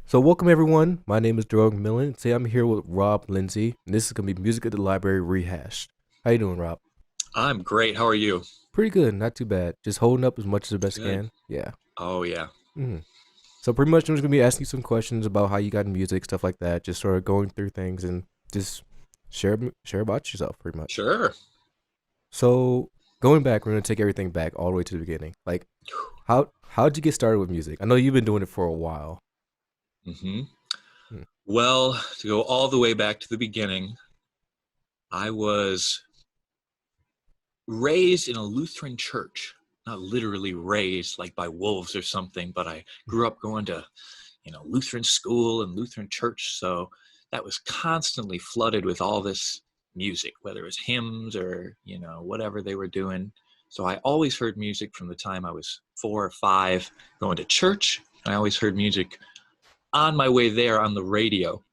So welcome everyone. My name is Gerald Millen. Today I'm here with Rob Lindsey, and this is gonna be Music at the Library rehashed. How you doing, Rob? I'm great. How are you? Pretty good, not too bad. Just holding up as much as the best Good. can. Yeah. Oh, yeah. hmm So pretty much I'm just gonna be asking you some questions about how you got in music, stuff like that. Just sort of going through things and just share about yourself, pretty much. Sure. So going back, we're gonna take everything back all the way to the beginning. Like how'd you get started with music? I know you've been doing it for a while. hmm Mm, Well, to go all the way back to the beginning, I was raised in a Lutheran church. Not literally raised like by wolves or something, but I grew up going to, Lutheran school and Lutheran church. So that was constantly flooded with all this music, whether it was hymns or, whatever they were doing. So I always heard music from the time I was 4 or 5 going to church. I always heard music on my way there on the radio.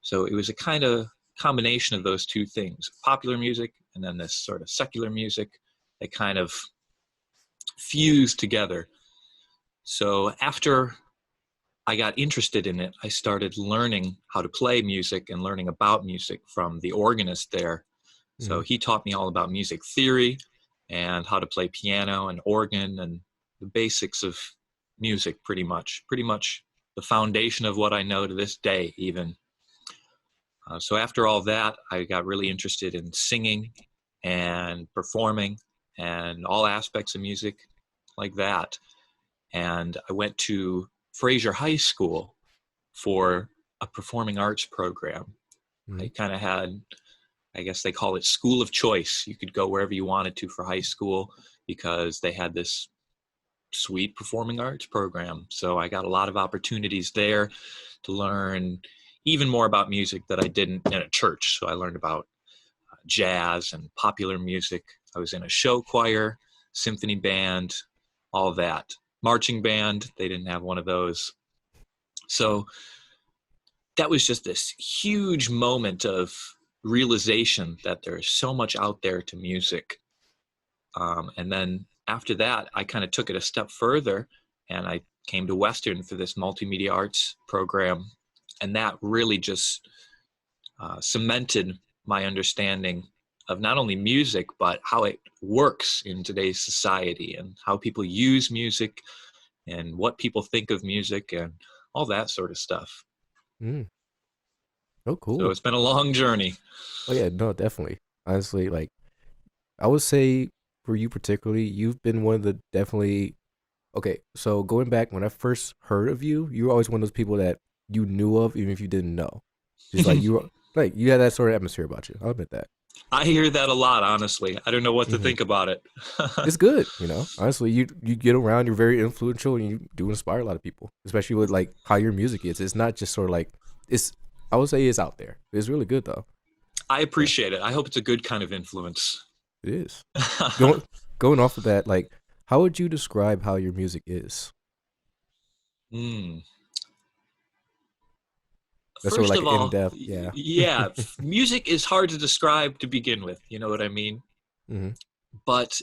So it was a kind of combination of those two things, popular music and then this sort of secular music that kind of fused together. So after I got interested in it, I started learning how to play music and learning about music from the organist there. So mm, he taught me all about music theory and how to play piano and organ and the basics of music pretty much the foundation of what I know to this day even. So after all that, I got really interested in singing and performing and all aspects of music like that. And I went to Fraser High School for a performing arts program. I mm. kind of had, I guess they call it school of choice. You could go wherever you wanted to for high school because they had this sweet performing arts program. So I got a lot of opportunities there to learn even more about music that I didn't in a church. So I learned about jazz and popular music. I was in a show choir, symphony band, all that. Marching band, they didn't have one of those. So that was just this huge moment of realization that there's so much out there to music. And then after that, I kind of took it a step further and I came to Western for this multimedia arts program. And that really just cemented my understanding of not only music, but how it works in today's society and how people use music and what people think of music and all that sort of stuff. mm. Oh, So cool. it's been a long journey. Oh yeah, no, definitely. Honestly, like I would say for you particularly, you've been one of the definitely okay. So going back when I first heard of you, you were always one of those people that you knew of even if you didn't know. Just like you were like you had that sort of atmosphere about you. I'll admit that. I hear that a lot, honestly. I don't know what to hmm think about it. It's good, you know. Honestly, you get around, you're very influential, and you do inspire a lot of people, especially with like how your music is. It's not just sort of like it's. I would say it's out there. It's really good though. I Yeah, appreciate it. I hope it's a good kind of influence. it is. Going going off of that, like, how would you describe how your music is? mm. That's sort of First like of in all, depth. Yeah. yeah, music is hard to describe to begin with. You know what I mean? hmm But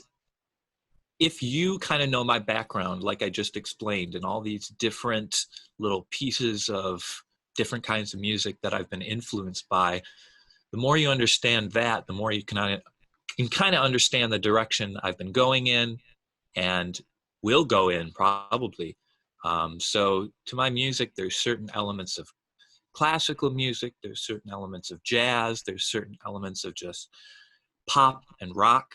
if you kind of know my background, like I just explained, and all these different little pieces of different kinds of music that I've been influenced by, the more you understand that, the more you can kind of understand the direction I've been going in and will go in probably. So to my music, there's certain elements of classical music, there's certain elements of jazz, there's certain elements of just pop and rock,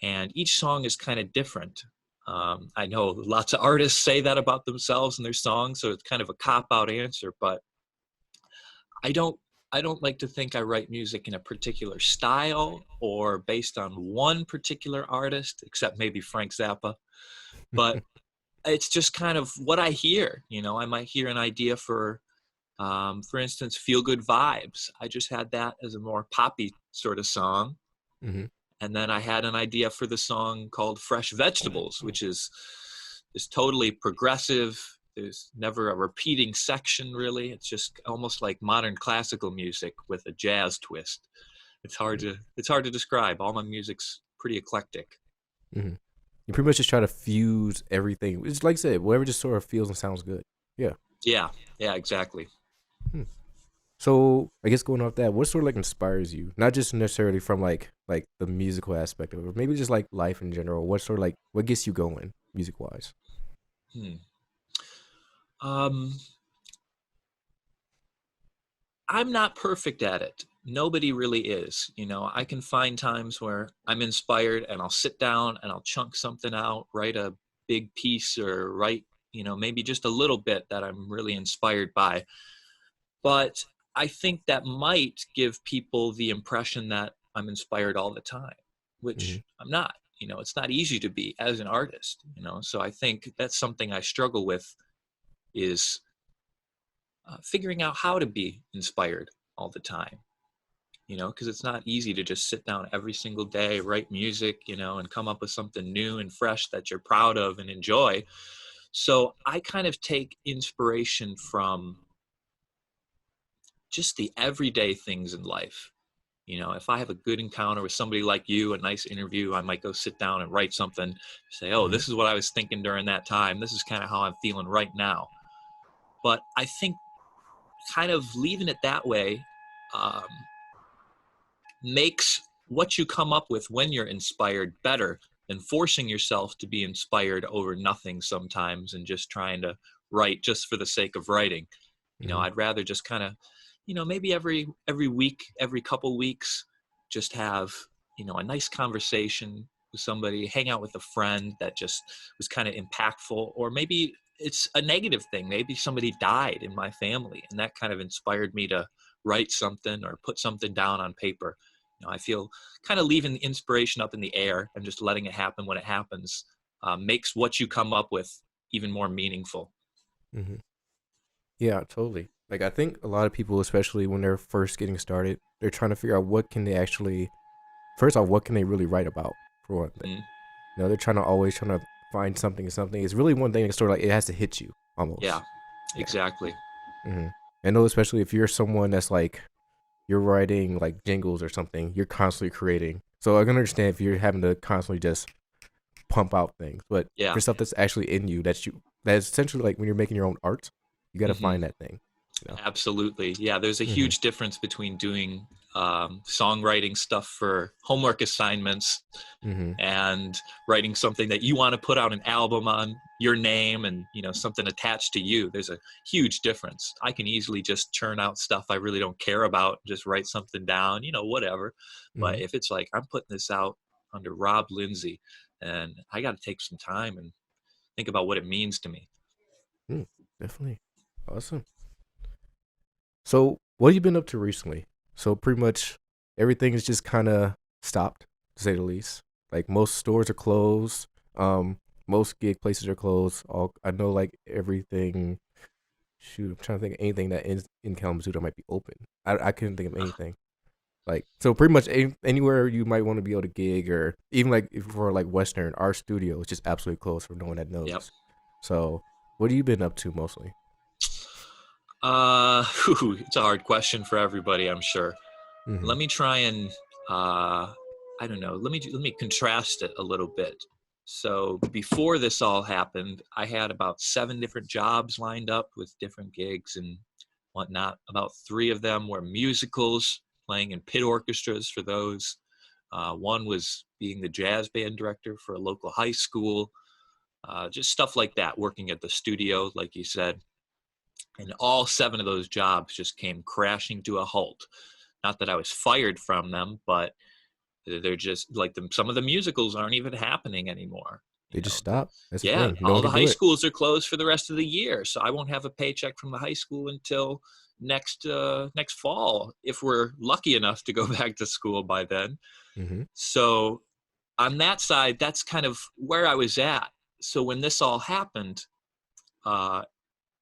and each song is kind of different. I know lots of artists say that about themselves and their songs, so it's kind of a cop out answer, but I don't I don't like to think I write music in a particular style or based on one particular artist, except maybe Frank Zappa. But it's just kind of what I hear. I might hear an idea for instance, Feel Good Vibes. I just had that as a more poppy sort of song. hmm And then I had an idea for the song called Fresh Vegetables, which is totally progressive. There's never a repeating section really. It's just almost like modern classical music with a jazz twist. It's hard to describe. All my music's pretty eclectic. hmm You pretty much just try to fuse everything. It's like I said, whatever just sort of feels and sounds good. Yeah. Yeah, yeah, exactly. Hmm. So I guess going off that, what sort of like inspires you? Not just necessarily from like the musical aspect of it, or maybe just like life in general. What sort of like what gets you going music wise? Hmm. Um, I'm not perfect at it. Nobody really is. You know, I can find times where I'm inspired and I'll sit down and I'll chunk something out, write a big piece or write, maybe just a little bit that I'm really inspired by. But I think that might give people the impression that I'm inspired all the time, Mm-hmm. which I'm not. It's not easy to be as an artist, so I think that's something I struggle with is figuring out how to be inspired all the time, because it's not easy to just sit down every single day, write music, and come up with something new and fresh that you're proud of and enjoy. So I kind of take inspiration from just the everyday things in life. If I have a good encounter with somebody like you, a nice interview, I might go sit down and write something, say, oh, Mm-hmm. this is what I was thinking during that time. This is kind of how I'm feeling right now. But I think kind of leaving it that way um, makes what you come up with when you're inspired better than forcing yourself to be inspired over nothing sometimes and just trying to write just for the sake of writing. Mm-hmm. I'd rather just kind of, maybe every week, every couple weeks, just have, a nice conversation with somebody, hang out with a friend that just was kind of impactful, or maybe it's a negative thing. Maybe somebody died in my family and that kind of inspired me to write something or put something down on paper. I feel kind of leaving the inspiration up in the air and just letting it happen when it happens makes what you come up with even more meaningful. Mm-hmm. Yeah, totally. Like I think a lot of people, especially when they're first getting started, they're trying to figure out what can they actually first off, what can they really write about for one thing. Mm, They're trying to always trying to find something. Something. It's really one thing. It's sort of like it has to hit you yeah, almost. Yeah. exactly. Mm-hmm. I know, especially if you're someone that's like you're writing like jingles or something, you're constantly creating. So I can understand if you're having to constantly just pump out things, but Yeah. for stuff that's actually in you, that's essentially like when you're making your own art, you got to Hmm. find that thing. You know. Absolutely. Yeah, there's a Mm-hmm. huge difference between doing songwriting stuff for homework assignments Mm-hmm. and writing something that you want to put out an album on your name and something attached to you. There's a huge difference. I can easily just churn out stuff I really don't care about, just write something down, whatever. Mm-hmm. But if it's like I'm putting this out under Rob Lindsey, and I got to take some time and think about what it means to me. Mm, definitely. Awesome. So, what have you been up to recently? So, pretty much everything is just kind of stopped, to say the least. Like most stores are closed. Most gig places are closed. All I know, like everything. Shoot, I'm trying to think of anything that is in Kalamazoo that might be open. I couldn't think of anything. Like so, pretty much anywhere you might want to be able to gig, or even like if for like Western, our studio is just absolutely closed for no one that Yep. knows. So, what have you been up to mostly? It's a hard question for everybody, I'm sure. Mm-hmm. Let me try and I don't know. Let me contrast it a little bit. So before this all happened, I had about 7 different jobs lined up with different gigs and whatnot. About 3 of them were musicals, playing in pit orchestras for those. One was being the jazz band director for a local high school. Just stuff like that, working at the studio, like you said. And all 7 of those jobs just came crashing to a halt. Not that I was fired from them, but they're just like some of the musicals aren't even happening anymore. They just stop. That's the Yeah, thing. No all one the can high do it. schools are closed for the rest of the year, so I won't have a paycheck from the high school until next fall if we're lucky enough to go back to school by then. Mm-hmm. So on that side, that's kind of where I was at. So when this all happened, uh,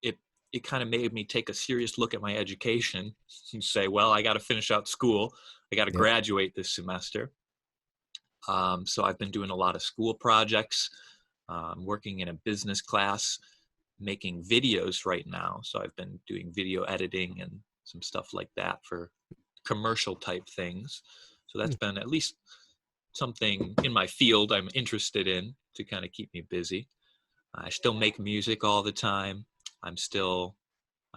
it it kind of made me take a serious look at my education and say, well, I got to finish out school. I got to Yep. graduate this semester. So I've been doing a lot of school projects, working in a business class, making videos right now. So I've been doing video editing and some stuff like that for commercial type things. So that's Mm, been at least something in my field I'm interested in to kind of keep me busy. I still make music all the time. I'm still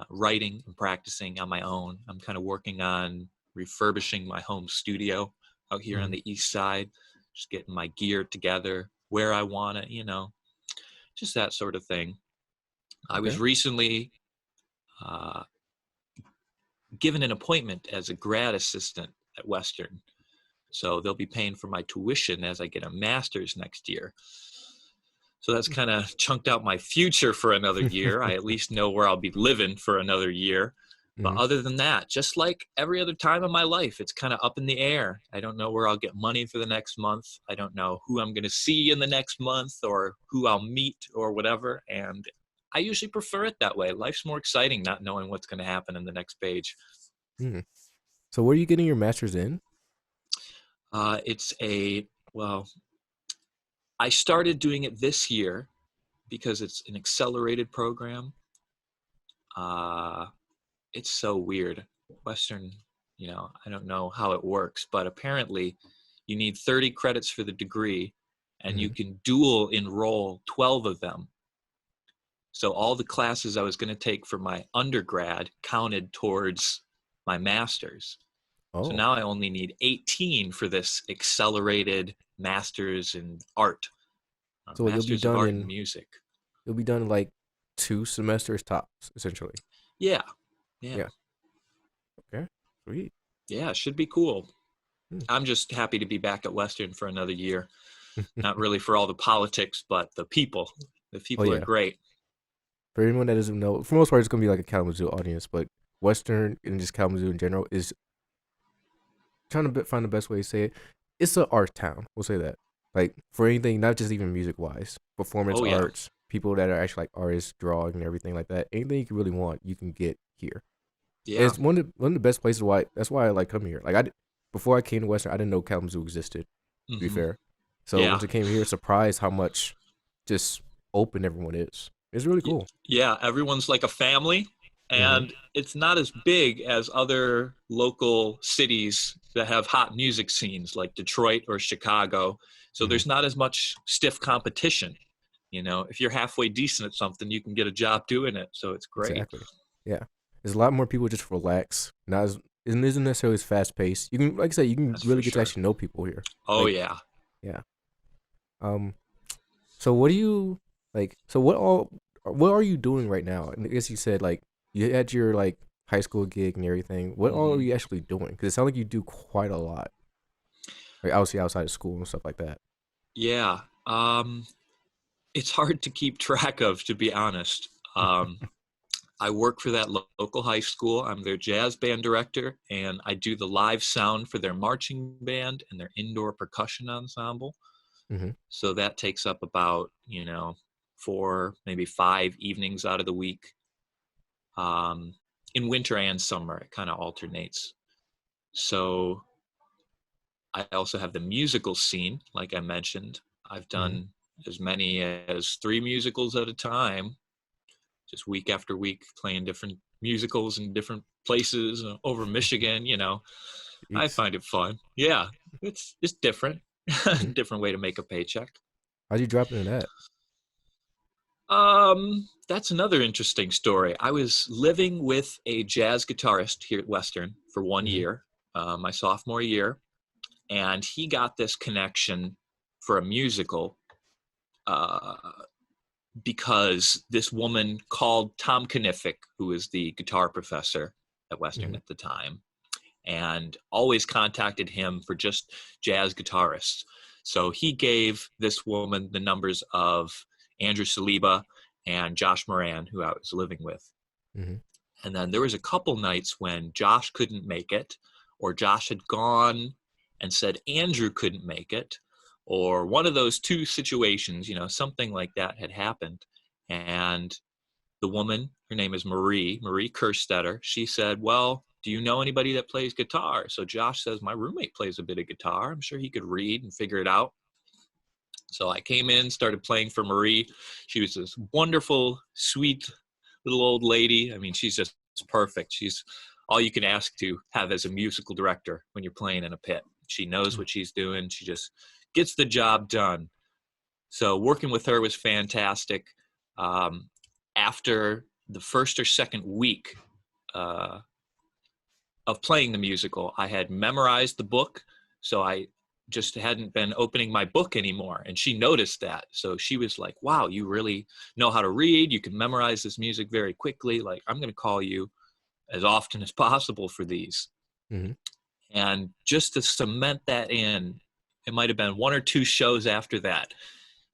writing and practicing on my own. I'm kind of working on refurbishing my home studio out here on Mhm. the east side, just getting my gear together where I want it, just that sort of thing. I was Okay. recently uh, given an appointment as a grad assistant at Western. So they'll be paying for my tuition as I get a master's next year. So that's kind of chunked out my future for another year. I at least know where I'll be living for another year. But Mhm. other than that, just like every other time in my life, it's kind of up in the air. I don't know where I'll get money for the next month. I don't know who I'm going to see in the next month or who I'll meet or whatever. And I usually prefer it that way. Life's more exciting not knowing what's going to happen in the next page. Mhm. So where are you getting your master's in? Well, I started doing it this year because it's an accelerated program. Uh, it's so weird. Western, I don't know how it works, but apparently you need 30 credits for the degree and you Mhm. can dual enroll 12 of them. So all the classes I was going to take for my undergrad counted towards my master's. So Oh, now I only need 18 for this accelerated master's in art, so master's of art in music. you'll be done in like 2 semesters tops, essentially. Yeah, yeah, Yeah. Okay. Sweet. yeah, should be cool. Hmm. I'm just happy to be back at Western for another year. Not really for all the politics, but the people. The Oh people are yeah. great. For anyone that doesn't know, for the most part, it's gonna be like a Kalamazoo audience, but Western and just Kalamazoo in general is trying to find the best way to say it. It's an art town. We'll say that. Like for anything, not just even music wise, performance Oh yeah, arts, people that are actually like artists, drawing and everything like that. Anything you can really want, you can get here. And yeah. it's one of the best places. Why that's why I like coming here. Like before I came to Western, I didn't know Kalamazoo existed. To be Hmm. fair, so Yeah, once I came here, surprised how much just open everyone is. It's really cool. yeah. Everyone's like a family, Mm-hmm. and it's not as big as other local cities that have hot music scenes like Detroit or Chicago. So Mm-hmm. there's not as much stiff competition. If you're halfway decent at something, you can get a job doing it. So it's great. Exactly. Yeah. There's a lot more people just relax. Not as it isn't necessarily as fast paced. You can, like I said, you can That's really for get to sure. actually know people here. Oh Like, yeah. yeah. Um. So what do you like? So what are you doing right now? And I guess you said like you had your like high school gig and everything. What all are Hmm. you actually doing? Because it sounds like you do quite a lot. Like obviously outside of school and stuff like that. Yeah. It's hard to keep track of, to be honest. I work for that local high school. I'm their jazz band director, and I do the live sound for their marching band and their indoor percussion ensemble. Mm-hmm. So that takes up about, 4, maybe 5 evenings out of the week. Um, in winter and summer, it kind of alternates. So I also have the musical scene, like I mentioned. I've Mm-hmm. done as many as 3 musicals at a time, just week after week, playing different musicals in different places over Michigan. I Jeez. find it fun. Yeah, it's different, Mm-hmm. different way to make a paycheck. How'd you drop into that? That's another interesting story. I was living with a jazz guitarist here at Western for one Mm-hmm. year, my sophomore year, and he got this connection for a musical uh, because this woman called Tom Knifick, who was the guitar professor at Western Mm-hmm. at the time, and always contacted him for just jazz guitarists. So he gave this woman the numbers of Andrew Saliba and Josh Moran, who I was living with. Mm-hmm. And then there was a couple nights when Josh couldn't make it, or Josh had gone and said Andrew couldn't make it, or one of those two situations, something like that had happened. And the woman, her name is Marie Kerstetter, she said, well, do you know anybody that plays guitar? So Josh says, my roommate plays a bit of guitar. I'm sure he could read and figure it out. So I came in, started playing for Marie. She was this wonderful, sweet little old lady. I mean, she's just perfect. She's all you can ask to have as a musical director when you're playing in a pit. She knows what she's doing. She just gets the job done. So working with her was fantastic. Um, After the first or second week uh, of playing the musical, I had memorized the book, so I just hadn't been opening my book anymore. And she noticed that. So she was like, wow, you really know how to read. You can memorize this music very quickly. Like, I'm going to call you as often as possible for these. Mm-hmm. And just to cement that in, it might have been one or two shows after that,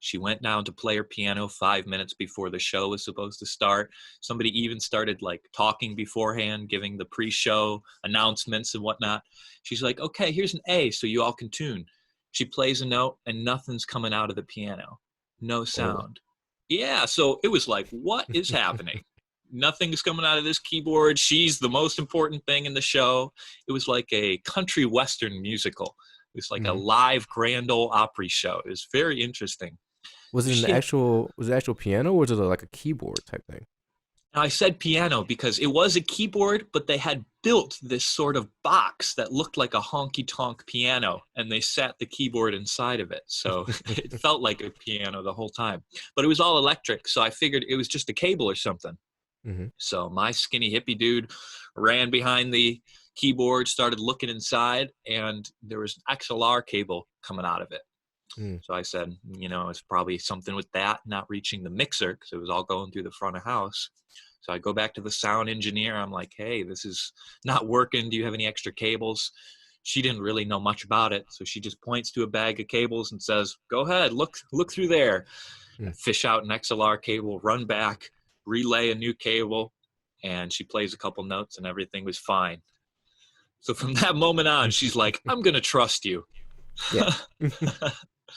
she went down to play her piano 5 minutes before the show was supposed to start. Somebody even started like talking beforehand, giving the pre-show announcements and whatnot. She's like, okay, here's an A so you all can tune. She plays a note and nothing's coming out of the piano. No Oh. sound. Yeah, so it was like, what is happening? Nothing's coming out of this keyboard. She's the most important thing in the show. It was like a country western musical. It was like a Mm-hmm. live Grand Ole Opry show. It was very interesting. Was So it an she had, actual? Was it actual piano, or was it like a keyboard type thing? now I said piano because it was a keyboard, but they had built this sort of box that looked like a honky tonk piano, and they sat the keyboard inside of it. So it felt like a piano the whole time. But it was all electric, so I figured it was just a cable or something. Mm-hmm. So my skinny hippie dude ran behind the keyboard, started looking inside, and there was an XLR cable coming out of it. Mm. So I said, it's probably something with that not reaching the mixer because it was all going through the front of house. So I go back to the sound engineer. I'm like, hey, this is not working. Do you have any extra cables? She didn't really know much about it. So she just points to a bag of cables and says, go ahead, look through there. I Mm. fish out an XLR cable, run back, relay a new cable, and she plays a couple notes and everything was fine. So from that moment on, she's like, I'm going to trust you. Yeah.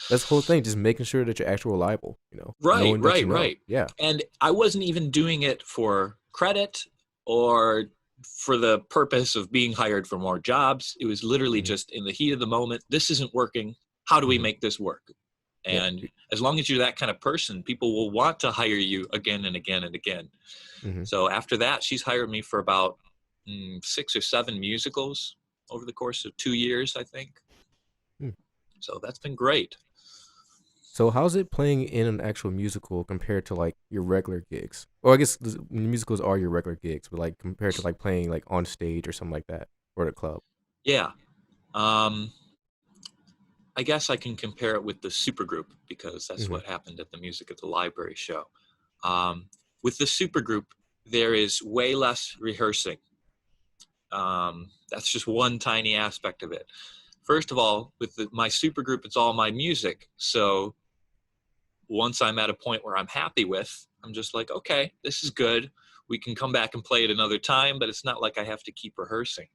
That's the whole thing, just making sure that you're actually reliable, Right, knowing that you right, know. right. Yeah. And I wasn't even doing it for credit or for the purpose of being hired for more jobs. It was literally Mm-hmm. just in the heat of the moment. This isn't working. How do we Mm-hmm. make this work? Yeah. And as long as you're that kind of person, people will want to hire you again and again and again. Mm-hmm. So after that, she's hired me for about 6 or 7 musicals over the course of 2 years, I think. Mm. So that's been great. So how's it playing in an actual musical compared to like your regular gigs? Or I guess the musicals are your regular gigs, but like compared to like playing like on stage or something like that or at a club. Yeah. Um, I guess I can compare it with the supergroup because that's Mm-hmm. what happened at the Music at the Library show. With the supergroup, there is way less rehearsing. That's just one tiny aspect of it. First of all, with my supergroup, it's all my music. So once I'm at a point where I'm happy with, I'm just like, okay, this is good. We can come back and play it another time, but it's not like I have to keep rehearsing.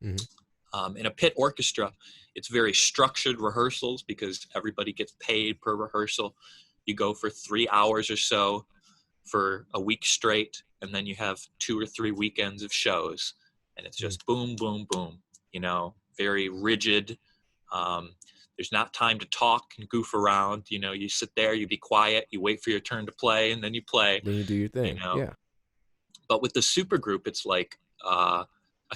Mm-hmm. In a pit orchestra, it's very structured rehearsals because everybody gets paid per rehearsal. You go for 3 hours or so for a week straight, and then you have 2 or 3 weekends of shows, and it's just boom, boom, boom, very rigid. There's not time to talk and goof around. You sit there, you be quiet, you wait for your turn to play, and then you play, Then you do your you thing. know. Yeah. But with the supergroup, it's like a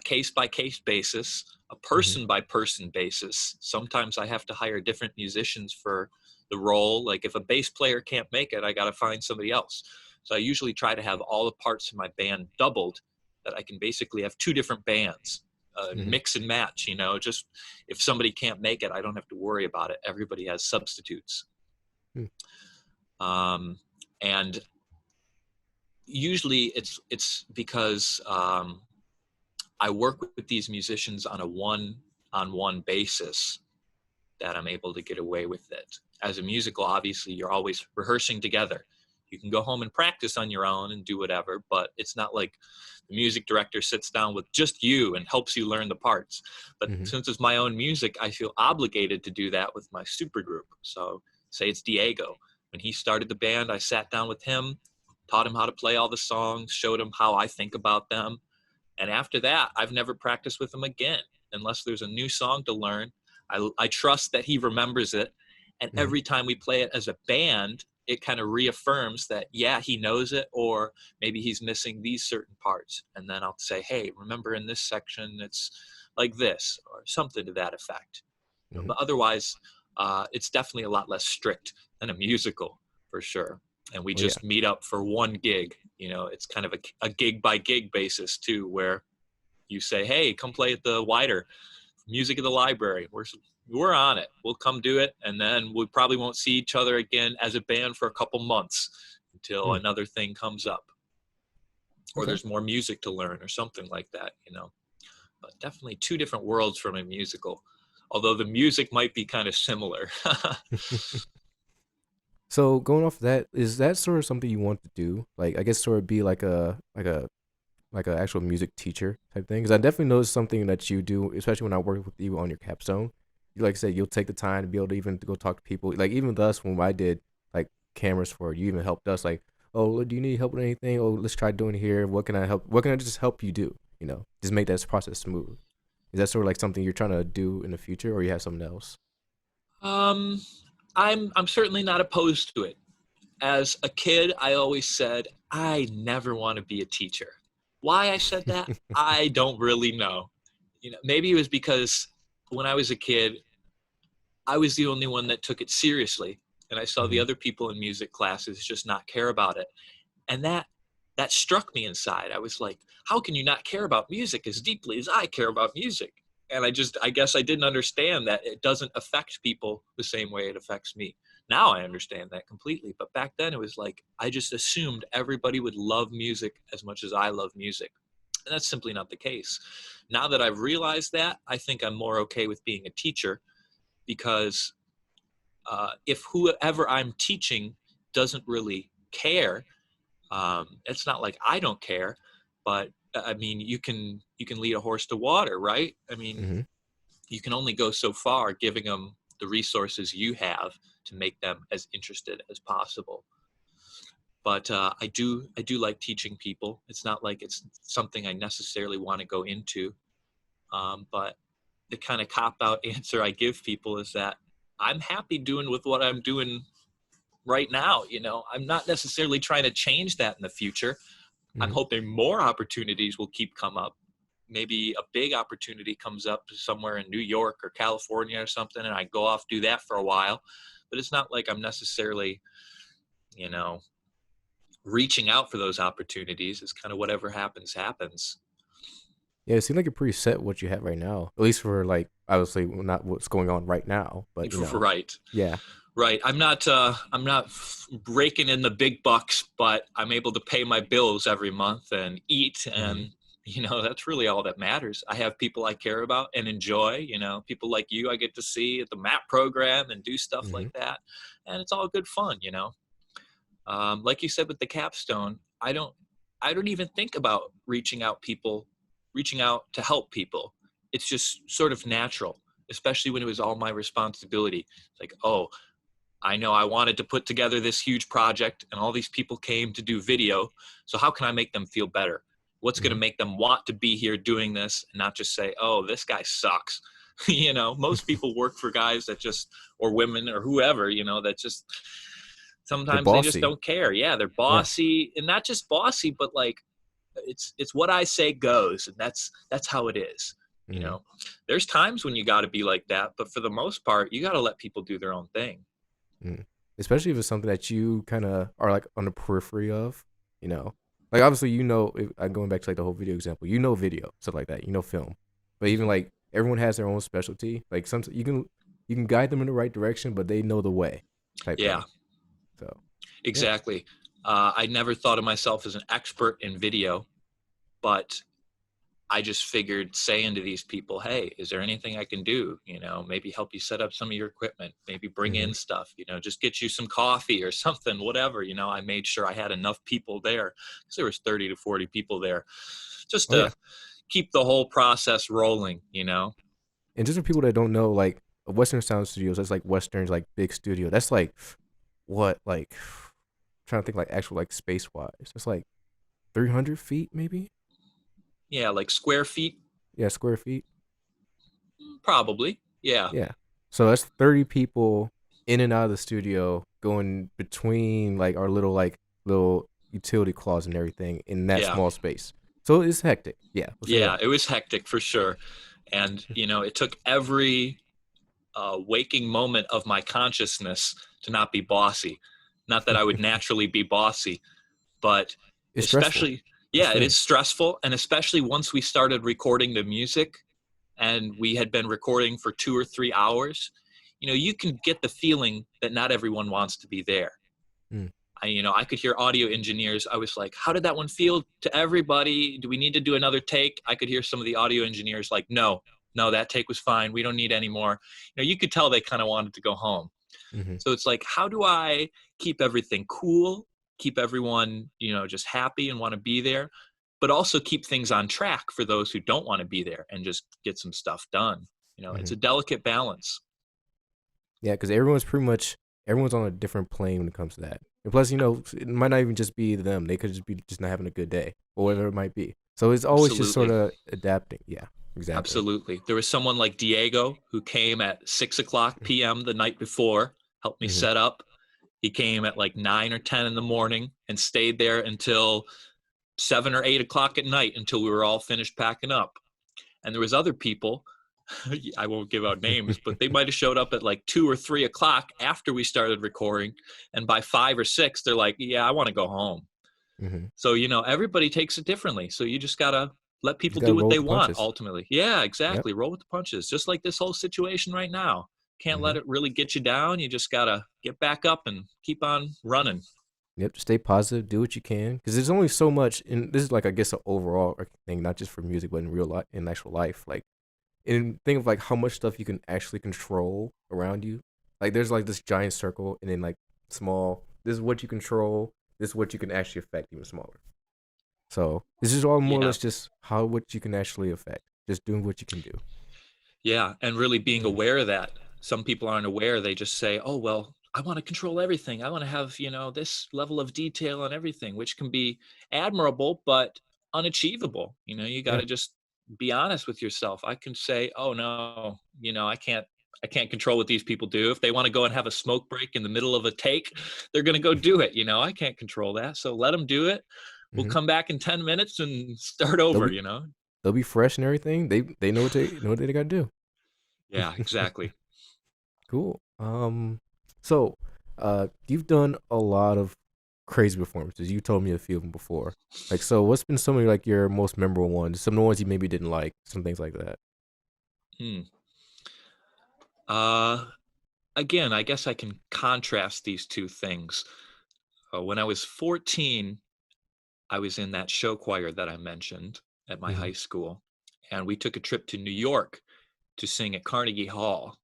case-by-case basis, a Mm-hmm. person-by-person basis. Sometimes I have to hire different musicians for the role. Like if a bass player can't make it, I got to find somebody else. So I usually try to have all the parts in my band doubled, that I can basically have 2 different bands, Mm-hmm. mix and match, just if somebody can't make it, I don't have to worry about it. Everybody has substitutes. Mm. And usually it's because I work with these musicians on a one-on-one basis that I'm able to get away with it. As a musical, obviously, you're always rehearsing together. You can go home and practice on your own and do whatever, but it's not like the music director sits down with just you and helps you learn the parts. But Mm-hmm. since it's my own music, I feel obligated to do that with my supergroup. So say it's Diego. When he started the band, I sat down with him, taught him how to play all the songs, showed him how I think about them. And after that, I've never practiced with him again unless there's a new song to learn. I trust that he remembers it. And Mm-hmm. every time we play it as a band, it kind of reaffirms that, yeah, he knows it, or maybe he's missing these certain parts. And then I'll say, hey, remember in this section, it's like this, or something to that effect. Mm-hmm. But otherwise, it's definitely a lot less strict than a musical, for sure. And we Oh yeah. just meet up for one gig. It's kind of a gig by gig basis too, where you say, hey, come play at the WIDR Music at the Library. We're on it. We'll come do it. And then we probably won't see each other again as a band for a couple months until another thing comes up. Or there's more music to learn or something like that, But definitely two different worlds from a musical, although the music might be kind of similar. So going off of that, is that sort of something you want to do? Like, I guess sort of be like a actual music teacher type thing? Because I definitely noticed something that you do, especially when I work with you on your capstone. You, like I said, you'll take the time to be able to even go talk to people. Like even with us, when I did like cameras for you, even helped us. Like, oh, do you need help with anything? Oh, let's try doing it here. What can I help? What can I just help you do? Just make that process smooth. Is that sort of like something you're trying to do in the future, or you have something else? um, I'm certainly not opposed to it. As a kid, I always said, I never want to be a teacher. Why I said that, I don't really know. Maybe it was because when I was a kid, I was the only one that took it seriously. And I saw the Hmm. other people in music classes just not care about it. And that struck me inside. I was like, how can you not care about music as deeply as I care about music? And I guess I didn't understand that it doesn't affect people the same way it affects me. Now I understand that completely. But back then it was like, I just assumed everybody would love music as much as I love music. And that's simply not the case. Now that I've realized that, I think I'm more okay with being a teacher, because if whoever I'm teaching doesn't really care, it's not like I don't care, but I mean, you can lead a horse to water, right? I mean, Hmm. you can only go so far giving them the resources you have to make them as interested as possible. But I do like teaching people. It's not like it's something I necessarily want to go into. But the kind of cop out answer I give people is that I'm happy doing with what I'm doing right now. I'm not necessarily trying to change that in the future. I'm Hmm. hoping more opportunities will keep come up. Maybe a big opportunity comes up somewhere in New York or California or something, and I go off do that for a while. But it's not like I'm necessarily, you know, reaching out for those opportunities. It's kind of whatever happens, happens. Yeah, it seems like you're pretty set what you have right now. At least for like obviously not what's going on right now, but Right. yeah. Right. I'm not raking in the big bucks, but I'm able to pay my bills every month and eat. Hmm. And, that's really all that matters. I have people I care about and enjoy, people like you I get to see at the MAP program and do stuff Hmm. like that. And it's all good fun. Like you said with the capstone, I don't even think about reaching out to help people. It's just sort of natural, especially when it was all my responsibility. It's like, oh, I know I wanted to put together this huge project and all these people came to do video. So how can I make them feel better? What's going to Hmm. make them want to be here doing this and not just say, oh, this guy sucks. Most people work for guys that just, or women or whoever, that just, They're sometimes they just bossy. don't care. Yeah, they're Yeah. bossy, and not just bossy, but like it's what I say goes, and that's how it is. You Hmm. know, there's times when you got to be like that, but for the most part, you got to let people do their own thing. Hmm. Especially if it's something that you kind of are like on the periphery of, you know. Like obviously, if, going back to like the whole video example, video, stuff like that, film. But even Mhm. like everyone has their own specialty. Like some you can guide them in the right direction, but they know the way, type Yeah, thing. So yeah. exactly. I never thought of myself as an expert in video, but I just figured saying to these people, hey, is there anything I can do? Maybe help you set up some of your equipment, maybe bring Hmm. in stuff, just get you some coffee or something, whatever. I made sure I had enough people there because there was 30 to 40 people there just Oh yeah. to keep the whole process rolling. And just for people that don't know, like Western Sound Studios, that's like Western's like big studio. That's like what like trying to think like actual like space wise. It's like 300 feet maybe. Yeah, like square feet, Yeah, square feet. probably. Yeah. Yeah. So that's 30 people in and out of the studio going between like our little utility closet and everything in that Yeah. small space. So it's hectic. Yeah, we'll say Yeah. that. It was hectic for sure. And, it took every waking moment of my consciousness to not be bossy. Not that I would naturally be bossy, but It's stressful. Especially, That's yeah, the it is thing. stressful. And especially once we started recording the music and we had been recording for 2 or 3 hours, you can get the feeling that not everyone wants to be there. Mm, I could hear audio engineers. I was like, how did that one feel to everybody? Do we need to do another take? I could hear some of the audio engineers like, no, no, that take was fine. We don't need any more. You could tell they kind of wanted to go home. hmm So it's like, how do I keep everything cool, keep everyone, just happy and want to be there, but also keep things on track for those who don't want to be there and just get some stuff done. It's hmm a delicate balance. Yeah, because everyone's on a different plane when it comes to that. And plus, it might not even just be them. They could just be just not having a good day or whatever it might be. So it's always just sort Absolutely. of adapting. Yeah, exactly. Absolutely. There was someone like Diego who came at 6 o'clock p.m. the night before, helped me hmm set up. He came at like 9 or 10 in the morning and stayed there until 7 or 8 o'clock at night until we were all finished packing up. And there was other people, I won't give out names, but they might have showed up at like 2 or 3 o'clock after we started recording. And by 5 or 6, they're like, yeah, I want to go home. hmm So, everybody takes it differently. So you just got to let You just people gotta do what roll with they the want punches. ultimately. Yeah, Yep. exactly. Roll with the punches, just like this whole situation right now. Can't hmm let it really get you down. You just got to get back up and keep on running. Yep. Just stay positive. Do what you can, because there's only so much. And this is like I guess an overall thing, not just for music, but in real life, in actual life. Like, and think of like how much stuff you can actually control around you. Like there's like this giant circle, and then like small. This is what you control. This is what you can actually affect, even smaller. So this is all more or Yeah. less just how what you can actually affect. Just doing what you can do. Yeah. And really being Mhm. aware of that. Some people aren't aware. They just say, oh, well, I want to control everything. I want to have, this level of detail on everything, which can be admirable, but unachievable. You got Yeah. to just be honest with yourself. I can say, oh, no, I can't control what these people do. If they want to go and have a smoke break in the middle of a take, they're going to go do it. I can't control that. So let them do it. We'll hmm come back in 10 minutes and start They'll over. be they'll be fresh and everything. They know what they gotta do. Yeah, exactly. Cool. So, you've done a lot of crazy performances. You told me a few of them before. Like, so what's been some of like your most memorable ones? Some of the ones you maybe didn't like, some things like that. Hmm. Uh, Again, I guess I can contrast these two things. When I was 14, I was in that show choir that I mentioned at my hmm high school, and we took a trip to New York to sing at Carnegie Hall.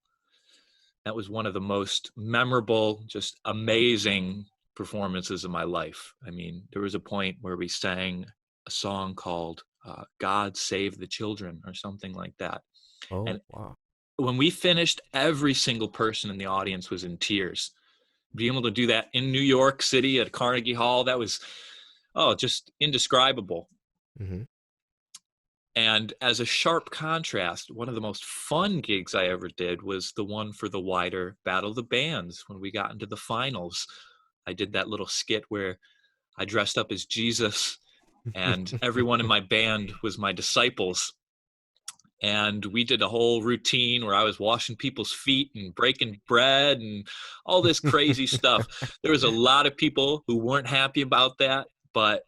That was one of the most memorable, just amazing performances of my life. I mean, there was a point where we sang a song called God Save the Children or something like that. Oh And wow. when we finished, every single person in the audience was in tears. Being able to do that in New York City at Carnegie Hall, that was, oh, just indescribable. hmm And as a sharp contrast, one of the most fun gigs I ever did was the one for the WIDR Battle of the Bands when we got into the finals. I did that little skit where I dressed up as Jesus and everyone in my band was my disciples. And we did a whole routine where I was washing people's feet and breaking bread and all this crazy stuff. There was a lot of people who weren't happy about that, but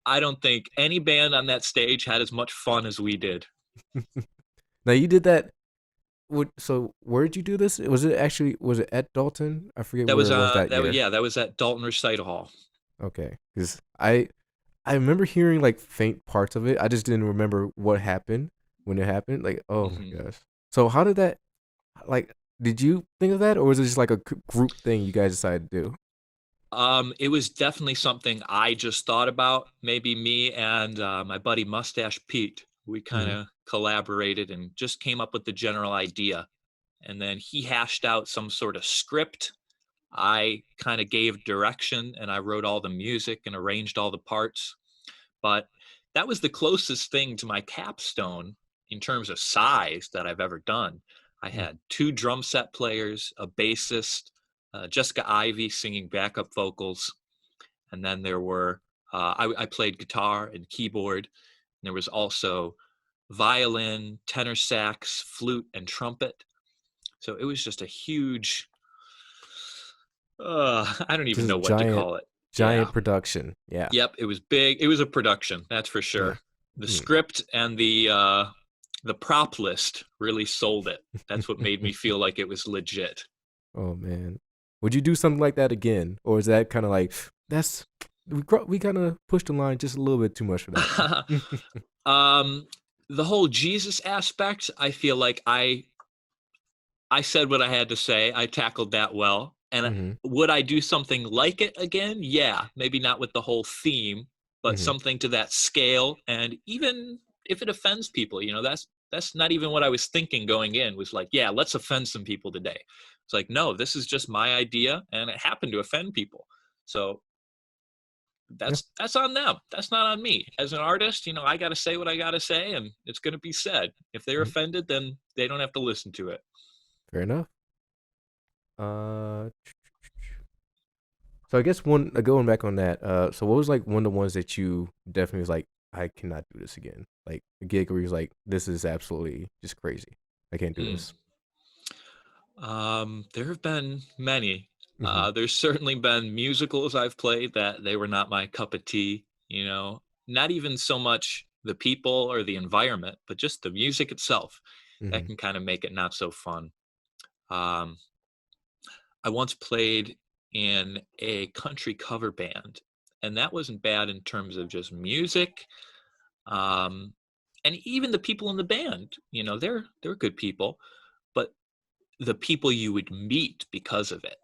I don't think any band on that stage had as much fun as we did. Now you did that. So where did you do this? Was it at Dalton? I forget That where was it was that that was year. yeah, that was at Dalton Recital Hall. Okay, because I remember hearing like faint parts of it. I just didn't remember what happened when it happened. Like, oh my Hmm. gosh. So how did that like? Did you think of that, or was it just like a group thing you guys decided to do? It was definitely something I just thought about. Maybe me and my buddy Mustache Pete, we kind hmm of collaborated and just came up with the general idea. And then he hashed out some sort of script. I kind of gave direction and I wrote all the music and arranged all the parts. But that was the closest thing to my capstone in terms of size that I've ever done. I had two drum set players, a bassist, Jessica Ivy singing backup vocals, and then there were I played guitar and keyboard. And there was also violin, tenor sax, flute, and trumpet. So it was just a huge. I don't even Just know what to giant, call it. Yeah. Giant production. Yeah. Yep, it was big. It was a production, that's for Yeah. sure. The Mm. script and the prop list really sold it. That's what made me feel like it was legit. Oh man, would you do something like that again, or is that kind of like that's we kind of pushed the line just a little bit too much for that one? um, the whole Jesus aspect, I feel like I said what I had to say. I tackled that well. And Mm-hmm. would I do something like it again? Yeah, maybe not with the whole theme, but Mm-hmm. something to that scale. And even if it offends people, that's not even what I was thinking going in. Was like, yeah, let's offend some people today. It's like, no, this is just my idea, and it happened to offend people. So Yeah. that's on them. That's not on me. As an artist, I got to say what I got to say, and it's going to be said. If they're Mhm. offended, then they don't have to listen to it. Fair enough. Uh, so I guess one going back on that. So what was like one of the ones that you definitely was like, I cannot do this again. Like a gig where you're like, this is absolutely just crazy. I can't do Hmm. this. There have been many. Mm-hmm. There's certainly been musicals I've played that they were not my cup of tea. Not even so much the people or the environment, but just the music itself. That Mm-hmm. can kind of make it not so fun. Um, I once played in a country cover band, and that wasn't bad in terms of just music. Um, and even the people in the band, they're good people, but the people you would meet because of it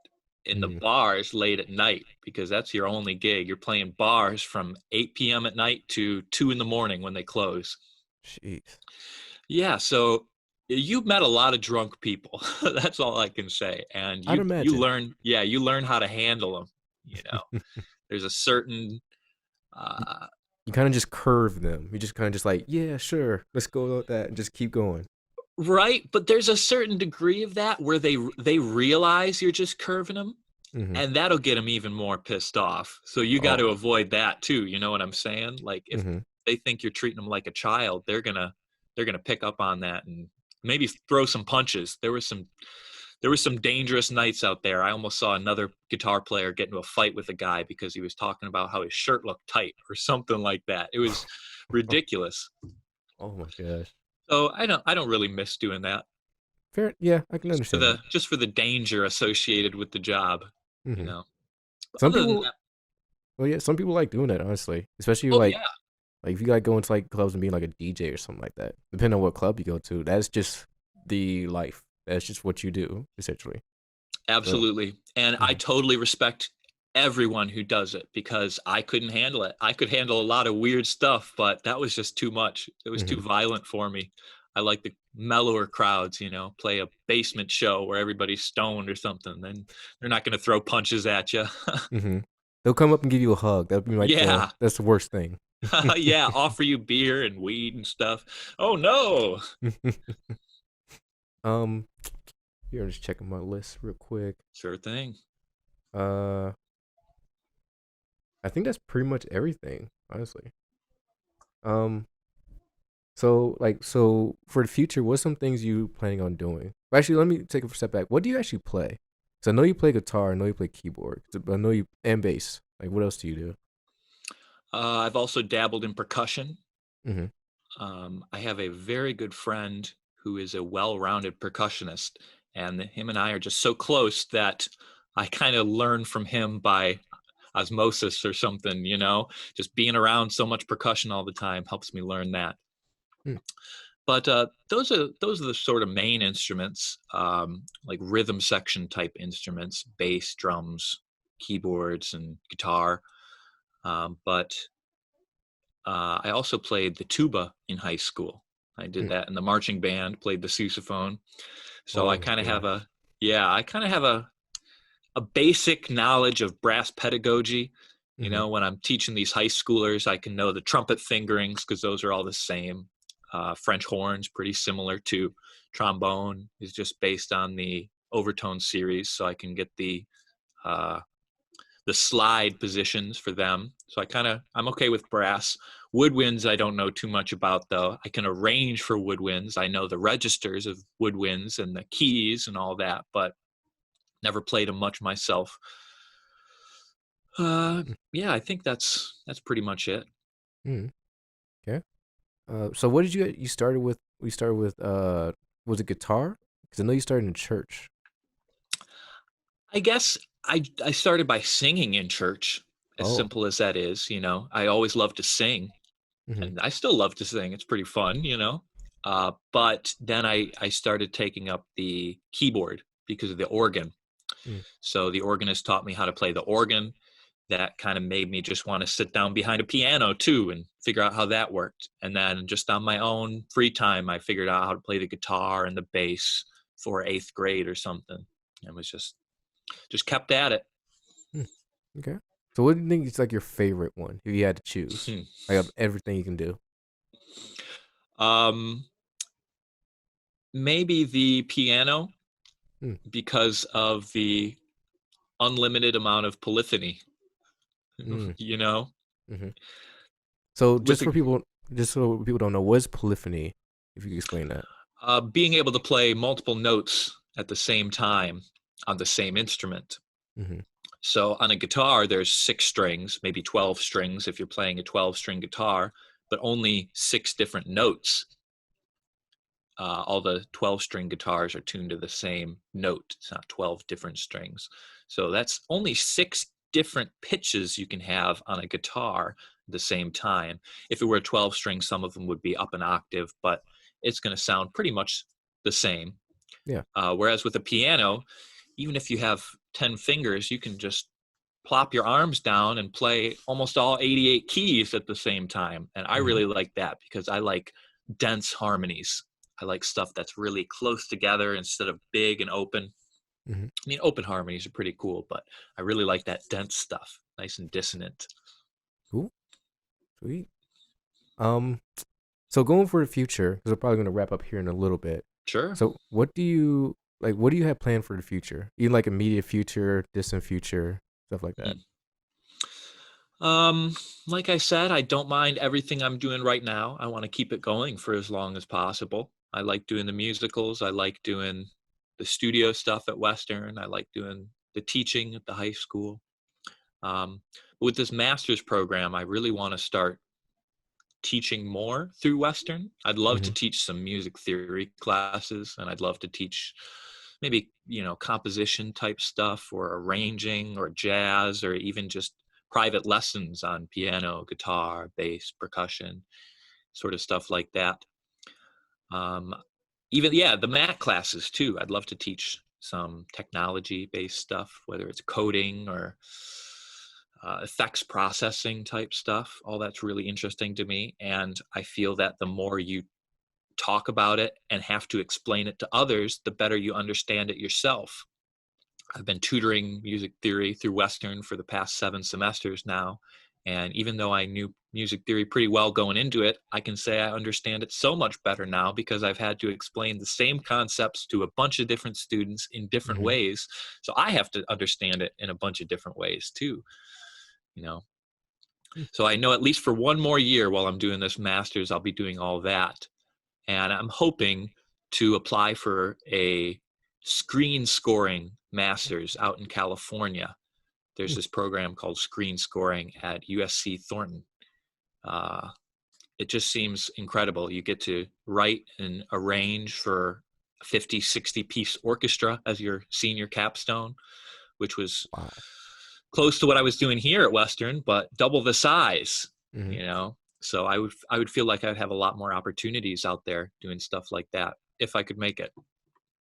in the Mm-hmm. bars late at night, because that's your only gig. You're playing bars from 8 p.m. at night to 2 in the morning when they close. Jeez. Yeah, so you met a lot of drunk people. That's all I can say. And I'd you imagine. learn, yeah, you learn how to handle them. You know, there's a certain you uh, you kind of just curve them. You just kind of just like, yeah, sure, let's go with that and just keep going. right, but there's a certain degree of that where they realize you're just curving them, Mm-hmm. and that'll get them even more pissed off. So you got to Oh. avoid that too. You know what I'm saying? Like if Mm-hmm. they think you're treating them like a child, they're gonna pick up on that and maybe throw some punches. There were some dangerous nights out there. I almost saw another guitar player get into a fight with a guy because he was talking about how his shirt looked tight or something like that. It was ridiculous. Oh my gosh. So I don't really miss doing that. Fair. Yeah, I can Just for understand the that. just for the danger associated with the job, you Mm-hmm. know. But Some other than people. that, Well, yeah, some people like doing that. Honestly, especially oh yeah, like if you like going to like clubs and being like a DJ or something like that. Depending on what club you go to, that's just the life. That's just what you do essentially. So. absolutely. And I Mhm. totally respect everyone who does it because I couldn't handle it. I could handle a lot of weird stuff, but that was just too much. It was too Mhm. violent for me. I like the mellower crowds, play a basement show where everybody's stoned or something. Then they're not going to throw punches at you. Mhm. They'll come up and give you a hug. That'd be like Yeah. that's the worst thing. Yeah. Offer you beer and weed and stuff. Oh, no. um, here I'm just checking my list real quick. Sure thing. Uh, I think that's pretty much everything, honestly. Um, so for the future, what's some things you planning on doing? Actually, let me take a step back. What do you actually play? Because I know you play guitar, I know you play keyboard, I know you and bass. Like, what else do you do? I've also dabbled in percussion. Mm-hmm. I have a very good friend who is a well-rounded percussionist, and him and I are just so close that I kind of learn from him by osmosis or something. Just being around so much percussion all the time helps me learn that. Mm-hmm. But those are the sort of main instruments, like rhythm section type instruments: bass, drums, keyboards, and guitar. But I also played the tuba in high school. I did that in the marching band, played the sousaphone. So I Oh my kind of have gosh. a basic knowledge of brass pedagogy. Mm-hmm. When I'm teaching these high schoolers, I can know the trumpet fingerings because those are all the same. French horns, pretty similar to trombone, is just based on the overtone series, so I can get uh, the slide positions for them. So I'm okay with brass. Woodwinds I don't know too much about though. I can arrange for woodwinds. I know the registers of woodwinds and the keys and all that, but never played them much myself. Yeah, I think that's pretty much it. Mm, okay. So what did you started with? We started with was it guitar? Because I know you started in church. I guess I started by singing in church, as Oh. simple as that is. I always loved to sing, Mm-hmm. and I still love to sing. It's pretty fun. But then I started taking up the keyboard because of the organ. Mm, So the organist taught me how to play the organ. That kind of made me just want to sit down behind a piano too and figure out how that worked. And then just on my own free time, I figured out how to play the guitar and the bass for eighth grade or something. And was just kept at it. mm, okay. So what do you think is like your favorite one if you had to choose? Hmm. Like of everything you can do. Um, Maybe the piano Mm, because of the unlimited amount of polyphony. mm, you know, mm-hmm. So with the, just so people don't know, what is polyphony? If you could explain that. being able to play multiple notes at the same time on the same instrument. Mm-hmm. So on a guitar, there's 6 strings, maybe 12 strings if you're playing a 12-string guitar, but only 6 different notes. All the 12-string guitars are tuned to the same note. It's not 12 different strings. So that's only 6 different pitches you can have on a guitar at the same time. If it were a 12-string, some of them would be up an octave, but it's going to sound pretty much the same. Yeah. Whereas with a piano, even if you have 10 fingers, you can just plop your arms down and play almost all 88 keys at the same time. And I Mm-hmm. really like that because I like dense harmonies. I like stuff that's really close together instead of big and open. Mm-hmm. I mean, open harmonies are pretty cool, but I really like that dense stuff, nice and dissonant. Cool. Sweet. Um. So going for the future, because we're probably going to wrap up here in a little bit. Sure. So what do you like? What do you have planned for the future? Even like immediate future, distant future, stuff like that. Hmm. Um, like I said, I don't mind everything I'm doing right now. I want to keep it going for as long as possible. I like doing the musicals. I like doing the studio stuff at Western. I like doing the teaching at the high school. Um, with this master's program, I really want to start teaching more through Western. I'd love Mm-hmm. to teach some music theory classes, and I'd love to teach maybe, composition type stuff or arranging or jazz or even just private lessons on piano, guitar, bass, percussion, sort of stuff like that. Um, Even, yeah, the Mac classes too. I'd love to teach some technology based stuff, whether it's coding or effects processing type stuff. All that's really interesting to me. And I feel that the more you talk about it and have to explain it to others, the better you understand it yourself. I've been tutoring music theory through Western for the past 7 semesters now. And even though I knew music theory pretty well going into it, I can say I understand it so much better now because I've had to explain the same concepts to a bunch of different students in different Mm-hmm. ways. So I have to understand it in a bunch of different ways too, you know. So I know at least for one more year while I'm doing this master's, I'll be doing all that. And I'm hoping to apply for a screen scoring master's out in California. There's this program called screen scoring at USC Thornton. Uh, it just seems incredible. You get to write and arrange for a 50, 60 piece orchestra as your senior capstone, which was Wow. close to what I was doing here at Western, but double the size, Mm-hmm. you know. So I would feel like I'd have a lot more opportunities out there doing stuff like that if I could make it.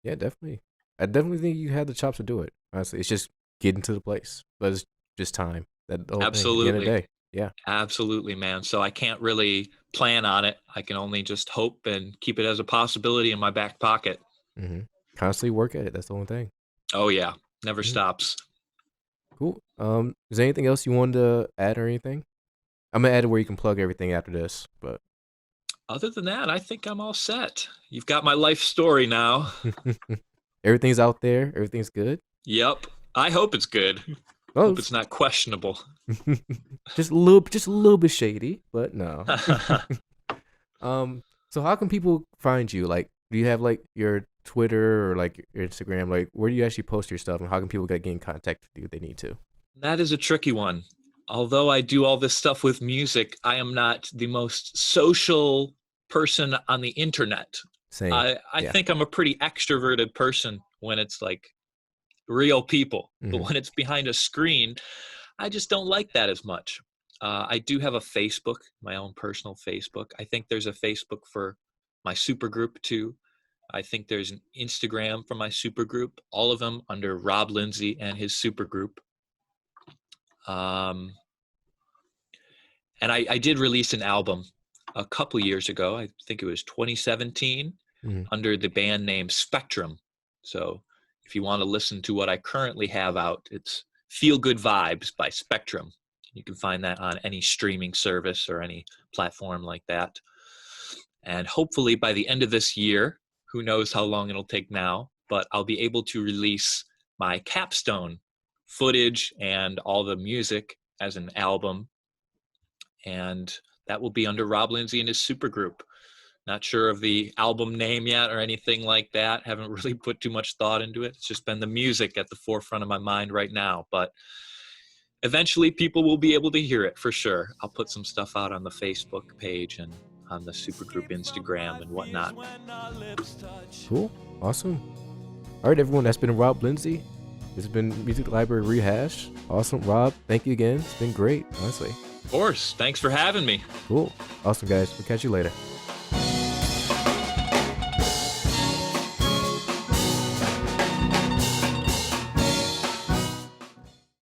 Yeah, definitely. I definitely think you had the chops to do it. Honestly, it's just getting to the place, but it's just time. That the whole thing. At the end of the Absolutely. day, yeah. Absolutely, man. So I can't really plan on it. I can only just hope and keep it as a possibility in my back pocket. Mm-hmm. Constantly work at it. That's the only thing. Oh yeah, never Mm-hmm. stops. Cool. Is there anything else you wanted to add or anything? I'm gonna add it where you can plug everything after this, but Other than that, I think I'm all set. You've got my life story now. everything's out there. Everything's good. Yep. I hope it's good. Oh, Hope it's not questionable. just a little bit shady, but no. So how can people find you? Like, do you have like your Twitter or like your Instagram? Like, where do you actually post your stuff, and how can people get in contact with you if they need to? That is a tricky one. Although I do all this stuff with music, I am not the most social person on the internet. Same. I Yeah. think I'm a pretty extroverted person when it's like real people, but Mm-hmm. when it's behind a screen, I just don't like that as much. I do have a Facebook, my own personal Facebook. I think there's a Facebook for my supergroup too. I think there's an Instagram for my supergroup, all of them under Rob Lindsey and his supergroup. Um, and I did release an album a couple years ago. I think it was 2017 Mm-hmm. under the band name Spectrum. So if you want to listen to what I currently have out, it's Feel Good Vibes by Spectrum. You can find that on any streaming service or any platform like that. And hopefully by the end of this year, who knows how long it'll take now, but I'll be able to release my capstone footage and all the music as an album. And that will be under Rob Lindsey and his supergroup. Not sure of the album name yet or anything like that. Haven't really put too much thought into it. It's just been the music at the forefront of my mind right now. But eventually people will be able to hear it for sure. I'll put some stuff out on the Facebook page and on the supergroup Instagram and whatnot. Cool. Awesome. All right, everyone. That's been Rob Lindsey. This has been Music Library Rehash. Awesome, Rob. Thank you again. It's been great, honestly. Of course. Thanks for having me. Cool. Awesome, guys. We'll catch you later.